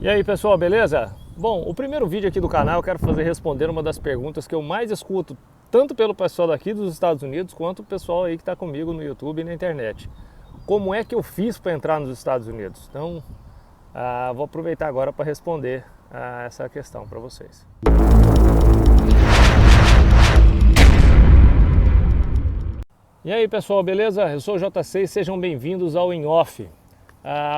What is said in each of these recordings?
E aí pessoal, beleza? Bom, o primeiro vídeo aqui do canal eu quero fazer responder uma das perguntas que eu mais escuto, tanto pelo pessoal daqui dos Estados Unidos, quanto o pessoal aí que está comigo no YouTube e na internet. Como é que eu fiz para entrar nos Estados Unidos? Então, vou aproveitar agora para responder essa questão para vocês. E aí pessoal, beleza? Eu sou o J6, sejam bem-vindos ao In Off.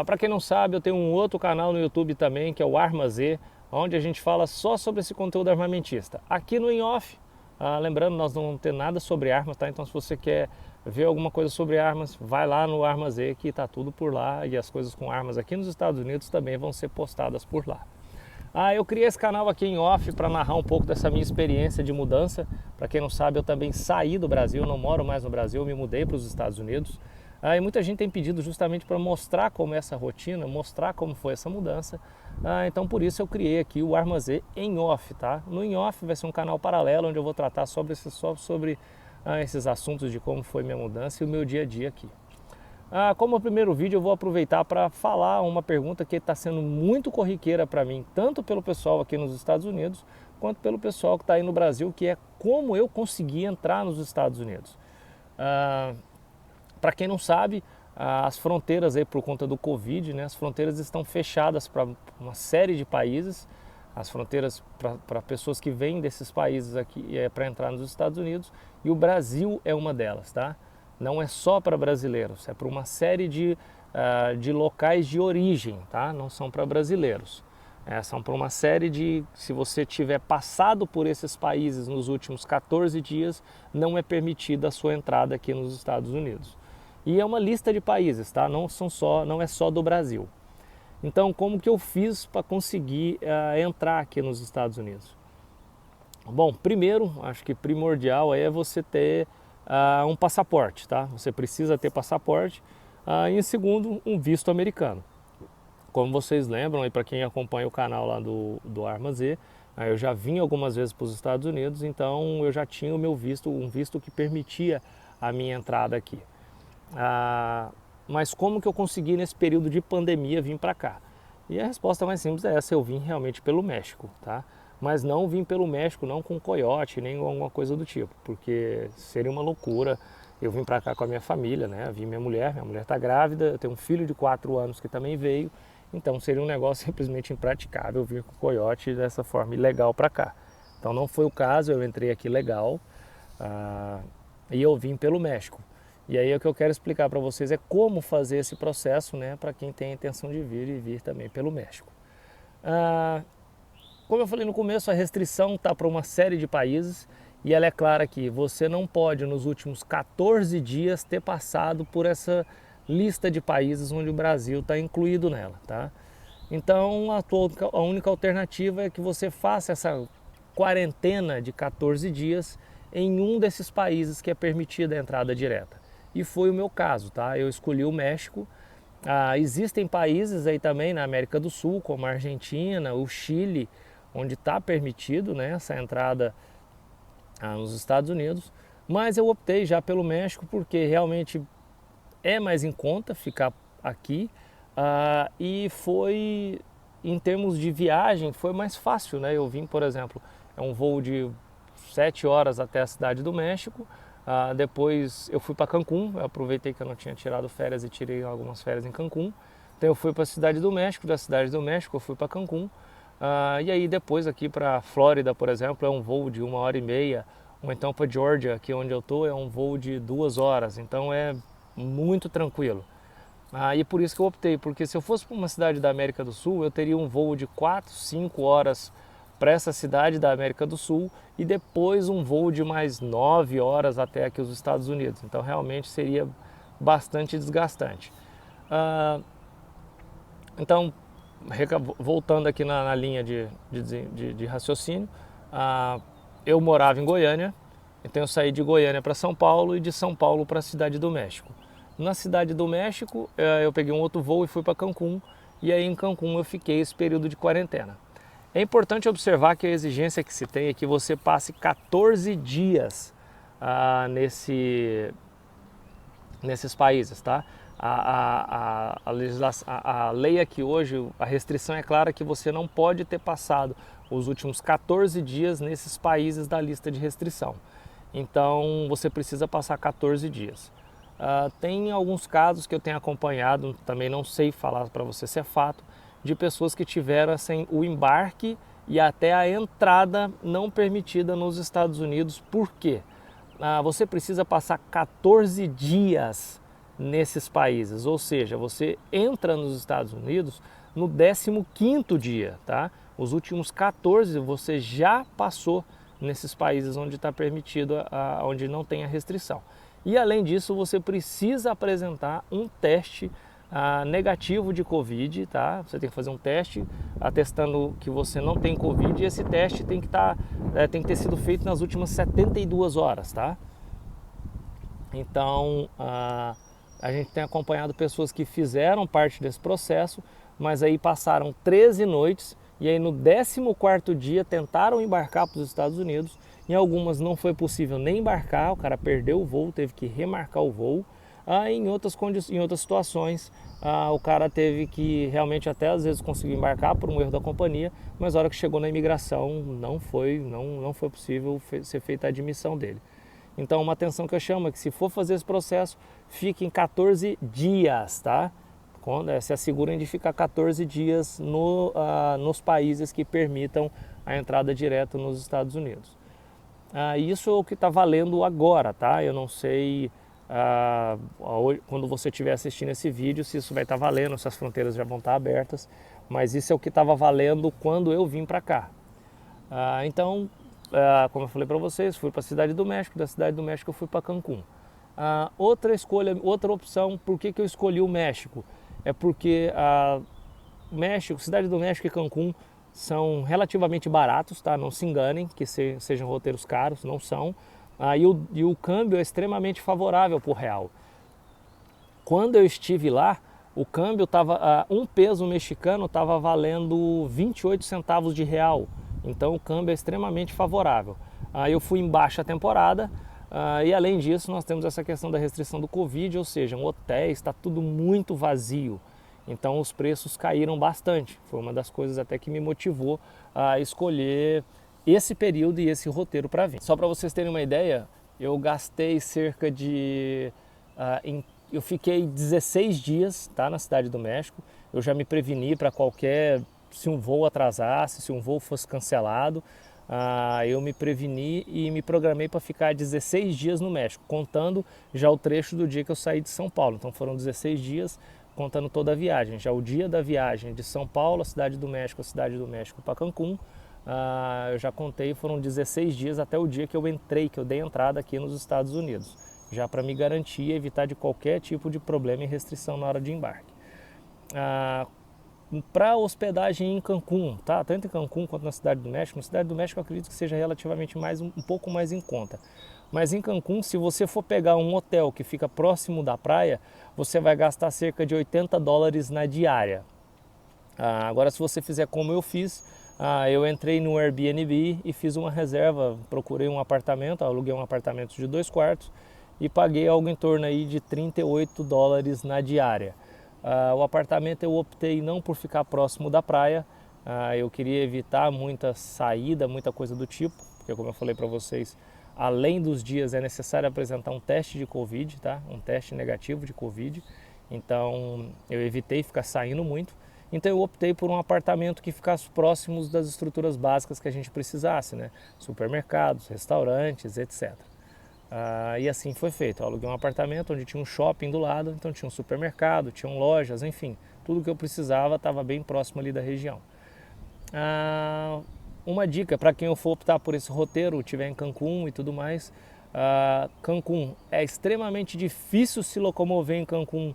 Para quem não sabe, eu tenho um outro canal no YouTube também, que é o Armaz-E, onde a gente fala só sobre esse conteúdo armamentista. Aqui no In Off, lembrando, nós não temos nada sobre armas, tá? Então se você quer ver alguma coisa sobre armas, vai lá no Armaz-E, que tá tudo por lá, e as coisas com armas aqui nos Estados Unidos também vão ser postadas por lá. Eu criei esse canal aqui em off para narrar um pouco dessa minha experiência de mudança. Para quem não sabe, eu também saí do Brasil, não moro mais no Brasil, eu me mudei para os Estados Unidos. E muita gente tem pedido justamente para mostrar como é essa rotina, mostrar como foi essa mudança. Então por isso eu criei aqui o Armaz-E em off, tá? No em off vai ser um canal paralelo onde eu vou tratar só sobre esses assuntos de como foi minha mudança e o meu dia a dia aqui. Como o primeiro vídeo, eu vou aproveitar para falar uma pergunta que está sendo muito corriqueira para mim, tanto pelo pessoal aqui nos Estados Unidos, quanto pelo pessoal que está aí no Brasil, que é como eu consegui entrar nos Estados Unidos. Para quem não sabe, as fronteiras aí por conta do Covid, né, as fronteiras estão fechadas para uma série de países, as fronteiras para pessoas que vêm desses países aqui para entrar nos Estados Unidos, e o Brasil é uma delas, tá? Não é só para brasileiros, é para uma série de locais de origem, tá? Não são para brasileiros. São para uma série de, se você tiver passado por esses países nos últimos 14 dias, não é permitida a sua entrada aqui nos Estados Unidos. E é uma lista de países, tá? Não é só do Brasil. Então, como que eu fiz para conseguir entrar aqui nos Estados Unidos? Bom, primeiro, acho que primordial é você ter um passaporte, tá? Você precisa ter passaporte. E em segundo, um visto americano. Como vocês lembram, e para quem acompanha o canal lá do Armaz-E, eu já vim algumas vezes para os Estados Unidos, então eu já tinha o meu visto, um visto que permitia a minha entrada aqui. Mas como que eu consegui nesse período de pandemia vir para cá? E a resposta mais simples é essa: eu vim realmente pelo México, tá? Mas não vim pelo México, não com coiote, nem alguma coisa do tipo, porque seria uma loucura. Eu vim para cá com a minha família, né? Vim minha mulher está grávida, eu tenho um filho de 4 anos que também veio, então seria um negócio simplesmente impraticável vir com coiote dessa forma ilegal para cá. Então não foi o caso, eu entrei aqui legal e eu vim pelo México. E aí o que eu quero explicar para vocês é como fazer esse processo, né, para quem tem a intenção de vir e vir também pelo México. Como eu falei no começo, a restrição está para uma série de países e ela é clara que você não pode nos últimos 14 dias ter passado por essa lista de países onde o Brasil está incluído nela, tá? Então a única alternativa é que você faça essa quarentena de 14 dias em um desses países que é permitida a entrada direta. E foi o meu caso, tá? Eu escolhi o México. Existem países aí também na América do Sul, como a Argentina, o Chile, onde está permitido, né, essa entrada nos Estados Unidos. Mas eu optei já pelo México porque realmente é mais em conta ficar aqui e foi, em termos de viagem, foi mais fácil, né? Eu vim, por exemplo, é um voo de 7 horas até a cidade do México. Depois eu fui para Cancún, eu aproveitei que eu não tinha tirado férias e tirei algumas férias em Cancún. Então eu fui para a cidade do México, da cidade do México eu fui para Cancún. E aí depois aqui para Flórida, por exemplo, é um voo de 1h30, ou então para Georgia, aqui onde eu estou, é um voo de 2 horas, então é muito tranquilo. E por isso que eu optei, porque se eu fosse para uma cidade da América do Sul, eu teria um voo de 4, 5 horas para essa cidade da América do Sul e depois um voo de mais 9 horas até aqui os Estados Unidos. Então realmente seria bastante desgastante. Então, voltando aqui na linha de raciocínio, eu morava em Goiânia, então eu saí de Goiânia para São Paulo e de São Paulo para a Cidade do México. Na Cidade do México, eu peguei um outro voo e fui para Cancún, e aí em Cancún eu fiquei esse período de quarentena. É importante observar que a exigência que se tem é que você passe 14 dias nesses países, tá? a lei aqui hoje, a restrição é clara que você não pode ter passado os últimos 14 dias nesses países da lista de restrição. Então você precisa passar 14 dias. Tem alguns casos que eu tenho acompanhado, também não sei falar para você se é fato, de pessoas que tiveram assim, o embarque e até a entrada não permitida nos Estados Unidos. Por quê? Você precisa passar 14 dias nesses países, ou seja, você entra nos Estados Unidos no 15º dia, tá? Os últimos 14 você já passou nesses países onde está permitido, onde não tem a restrição. E além disso, você precisa apresentar um teste negativo de Covid, tá? Você tem que fazer um teste atestando que você não tem Covid, e esse teste tem que ter sido feito nas últimas 72 horas, tá? Então, a gente tem acompanhado pessoas que fizeram parte desse processo, mas aí passaram 13 noites e aí no 14º dia tentaram embarcar para os Estados Unidos. Em algumas não foi possível nem embarcar, o cara perdeu o voo, teve que remarcar o voo. Em outras situações, o cara teve que realmente até às vezes conseguir embarcar por um erro da companhia, mas na hora que chegou na imigração não foi possível ser feita a admissão dele. Então uma atenção que eu chamo é que se for fazer esse processo, fique em 14 dias, tá? Se assegurem de ficar 14 dias nos países que permitam a entrada direta nos Estados Unidos. Isso é o que está valendo agora, tá? Eu não sei quando você estiver assistindo esse vídeo se isso vai estar valendo, se as fronteiras já vão estar abertas, mas isso é o que estava valendo quando eu vim para cá. Então, como eu falei para vocês, fui para a Cidade do México, da Cidade do México eu fui para Cancún. Outra opção, por que eu escolhi o México? É porque Cidade do México e Cancún são relativamente baratos, tá? Não se enganem que sejam roteiros caros, não são. E o câmbio é extremamente favorável para o real. Quando eu estive lá, o câmbio estava, um peso mexicano estava valendo 28 centavos de real. Então o câmbio é extremamente favorável. Eu fui em baixa temporada. E além disso, nós temos essa questão da restrição do Covid, ou seja, um hotel está tudo muito vazio. Então os preços caíram bastante. Foi uma das coisas até que me motivou a escolher esse período e esse roteiro para vir. Só para vocês terem uma ideia, eu gastei cerca de... eu fiquei 16 dias, tá, na Cidade do México. Eu já me preveni para se um voo atrasasse, se um voo fosse cancelado. Eu me preveni e me programei para ficar 16 dias no México, contando já o trecho do dia que eu saí de São Paulo. Então foram 16 dias contando toda a viagem. Já o dia da viagem de São Paulo, a Cidade do México para Cancún, eu já contei, foram 16 dias até o dia que eu dei entrada aqui nos Estados Unidos, já para me garantir e evitar de qualquer tipo de problema e restrição na hora de embarque. Para hospedagem em Cancún, tá? Tanto em Cancún quanto na Cidade do México. Na Cidade do México eu acredito que seja relativamente um pouco mais em conta. Mas em Cancún, se você for pegar um hotel que fica próximo da praia, você vai gastar cerca de $80 na diária. Agora, se você fizer como eu fiz, eu entrei no Airbnb e fiz uma reserva, procurei um apartamento, aluguei um apartamento de 2 quartos e paguei algo em torno aí de $38 na diária. O apartamento eu optei não por ficar próximo da praia, eu queria evitar muita saída, muita coisa do tipo, porque como eu falei para vocês, além dos dias é necessário apresentar um teste de Covid, tá? Um teste negativo de Covid, então eu evitei ficar saindo muito, então eu optei por um apartamento que ficasse próximo das estruturas básicas que a gente precisasse, né? Supermercados, restaurantes, etc. E assim foi feito. Eu aluguei um apartamento onde tinha um shopping do lado, então tinha um supermercado, tinham lojas, enfim, tudo que eu precisava estava bem próximo ali da região. Uma dica para quem for optar por esse roteiro, estiver em Cancún e tudo mais, Cancún é extremamente difícil se locomover em Cancún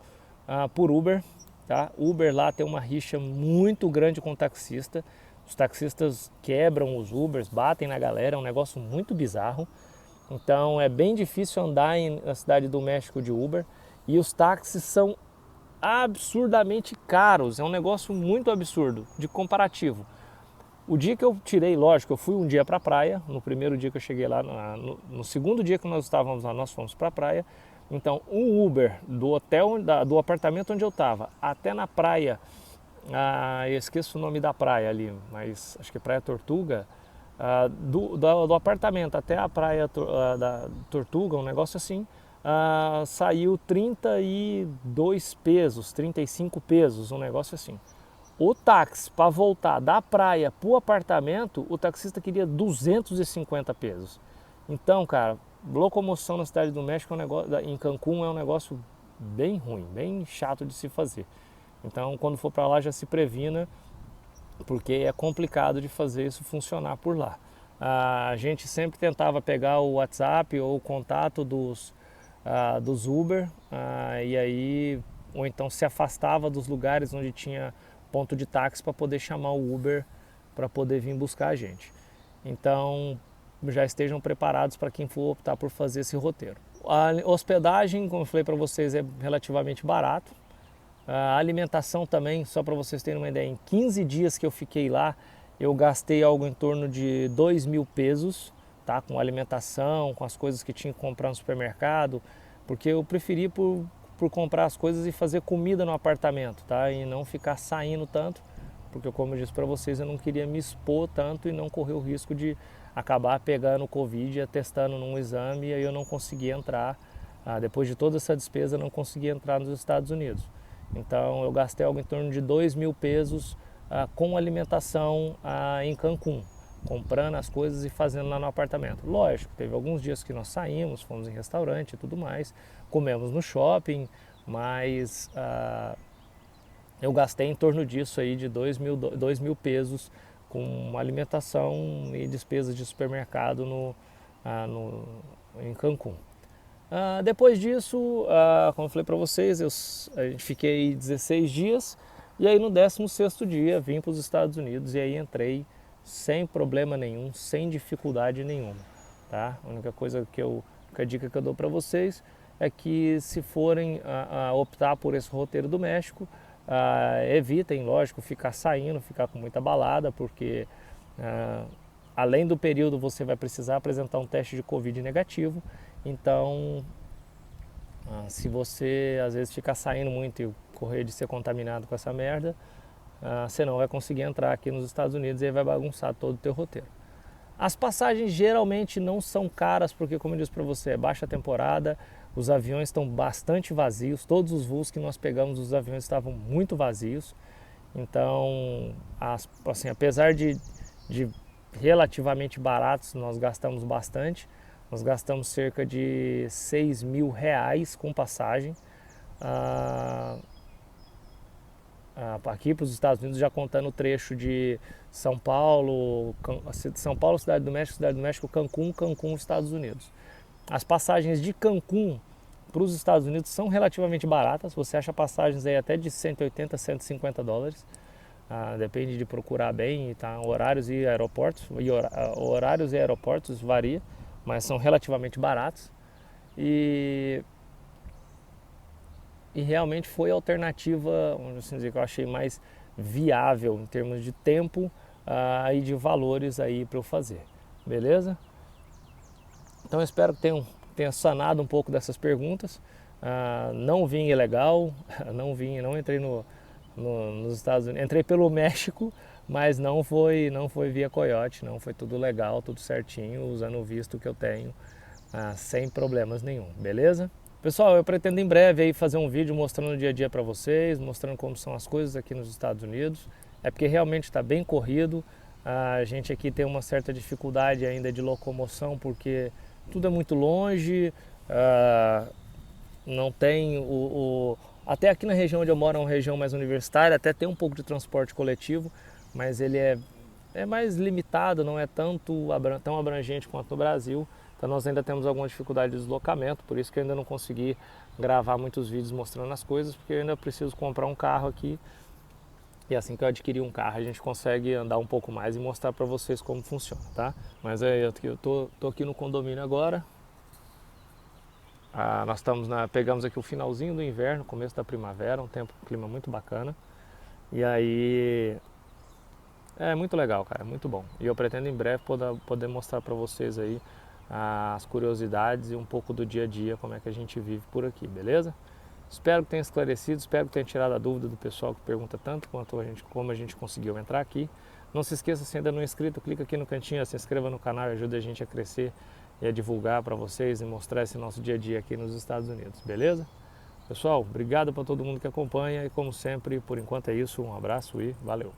por Uber, tá? Uber lá tem uma rixa muito grande com o taxista, os taxistas quebram os Ubers, batem na galera, é um negócio muito bizarro. Então é bem difícil andar na Cidade do México de Uber e os táxis são absurdamente caros, é um negócio muito absurdo de comparativo. O dia que eu tirei, lógico, eu fui um dia para a praia, no primeiro dia que eu cheguei lá, no segundo dia que nós estávamos lá, nós fomos para a praia, Então, o Uber do hotel, do apartamento onde eu estava, até na praia, eu esqueço o nome da praia ali, mas acho que é Praia Tortuga, do apartamento até a praia da Tortuga, um negócio assim, saiu 32 pesos, 35 pesos, um negócio assim. O táxi para voltar da praia para o apartamento, o taxista queria 250 pesos. Então, cara, locomoção na Cidade do México é um negócio, em Cancún é um negócio bem ruim, bem chato de se fazer. Então, quando for para lá, já se previna, porque é complicado de fazer isso funcionar por lá. A gente sempre tentava pegar o WhatsApp ou o contato dos Uber, e aí, ou então se afastava dos lugares onde tinha ponto de táxi para poder chamar o Uber para poder vir buscar a gente. Então, já estejam preparados para quem for optar por fazer esse roteiro. A hospedagem, como eu falei para vocês, é relativamente barato. A alimentação também, só para vocês terem uma ideia, em 15 dias que eu fiquei lá, eu gastei algo em torno de 2.000 pesos, tá? Com alimentação, com as coisas que tinha que comprar no supermercado, porque eu preferi por comprar as coisas e fazer comida no apartamento, tá? E não ficar saindo tanto, porque como eu disse para vocês, eu não queria me expor tanto e não correr o risco de acabar pegando o Covid, atestando num exame e aí eu não conseguia entrar, depois de toda essa despesa, eu não conseguia entrar nos Estados Unidos. Então eu gastei algo em torno de 2.000 pesos com alimentação em Cancún, comprando as coisas e fazendo lá no apartamento. Lógico, teve alguns dias que nós saímos, fomos em restaurante e tudo mais, comemos no shopping, mas eu gastei em torno disso aí de 2.000 pesos com alimentação e despesas de supermercado em Cancún. Depois disso, como eu falei para vocês, a gente fiquei 16 dias e aí no 16º dia vim para os Estados Unidos e aí entrei sem problema nenhum, sem dificuldade nenhuma. Tá? A única coisa a dica que eu dou para vocês é que se forem optar por esse roteiro do México, evitem, lógico, ficar saindo, ficar com muita balada, porque além do período você vai precisar apresentar um teste de Covid negativo. Então, se você às vezes ficar saindo muito e correr de ser contaminado com essa merda, você não vai conseguir entrar aqui nos Estados Unidos e aí vai bagunçar todo o teu roteiro. As passagens geralmente não são caras, porque como eu disse para você, é baixa temporada, os aviões estão bastante vazios, todos os voos que nós pegamos, os aviões estavam muito vazios. Então, assim, apesar de relativamente baratos, nós gastamos bastante. Nós gastamos cerca de 6.000 reais com passagem aqui para os Estados Unidos, já contando o trecho de São Paulo, Cidade do México, Cancún, Cancún, Estados Unidos. As passagens de Cancún para os Estados Unidos são relativamente baratas, você acha passagens aí até de 180, 150 dólares. Depende de procurar bem, tá? Horários e aeroportos, horários e aeroportos varia, mas são relativamente baratos e realmente foi a alternativa, vamos assim dizer, que eu achei mais viável em termos de tempo e de valores aí para eu fazer, beleza? Então eu espero que tenha sanado um pouco dessas perguntas. Não vim ilegal, não entrei nos Estados Unidos, entrei pelo México, mas não foi via coiote, não, foi tudo legal, tudo certinho, usando o visto que eu tenho, sem problemas nenhum, beleza? Pessoal, eu pretendo em breve aí fazer um vídeo mostrando o dia a dia para vocês, mostrando como são as coisas aqui nos Estados Unidos. É porque realmente está bem corrido, a gente aqui tem uma certa dificuldade ainda de locomoção, porque tudo é muito longe, não tem até aqui na região onde eu moro é uma região mais universitária, até tem um pouco de transporte coletivo, mas ele é mais limitado, não é tão abrangente quanto no Brasil. Então nós ainda temos alguma dificuldade de deslocamento, por isso que eu ainda não consegui gravar muitos vídeos mostrando as coisas, porque eu ainda preciso comprar um carro aqui. E assim que eu adquirir um carro, a gente consegue andar um pouco mais e mostrar para vocês como funciona, tá? Mas eu tô aqui no condomínio agora. Nós pegamos aqui o finalzinho do inverno, começo da primavera, um clima muito bacana. E aí é muito legal, cara, é muito bom. E eu pretendo em breve poder mostrar para vocês aí as curiosidades e um pouco do dia a dia, como é que a gente vive por aqui, beleza? Espero que tenha esclarecido, espero que tenha tirado a dúvida do pessoal que pergunta tanto quanto como a gente conseguiu entrar aqui. Não se esqueça, se ainda não é inscrito, clica aqui no cantinho, se inscreva no canal e ajuda a gente a crescer e a divulgar para vocês e mostrar esse nosso dia a dia aqui nos Estados Unidos, beleza? Pessoal, obrigado para todo mundo que acompanha e como sempre, por enquanto é isso, um abraço e valeu!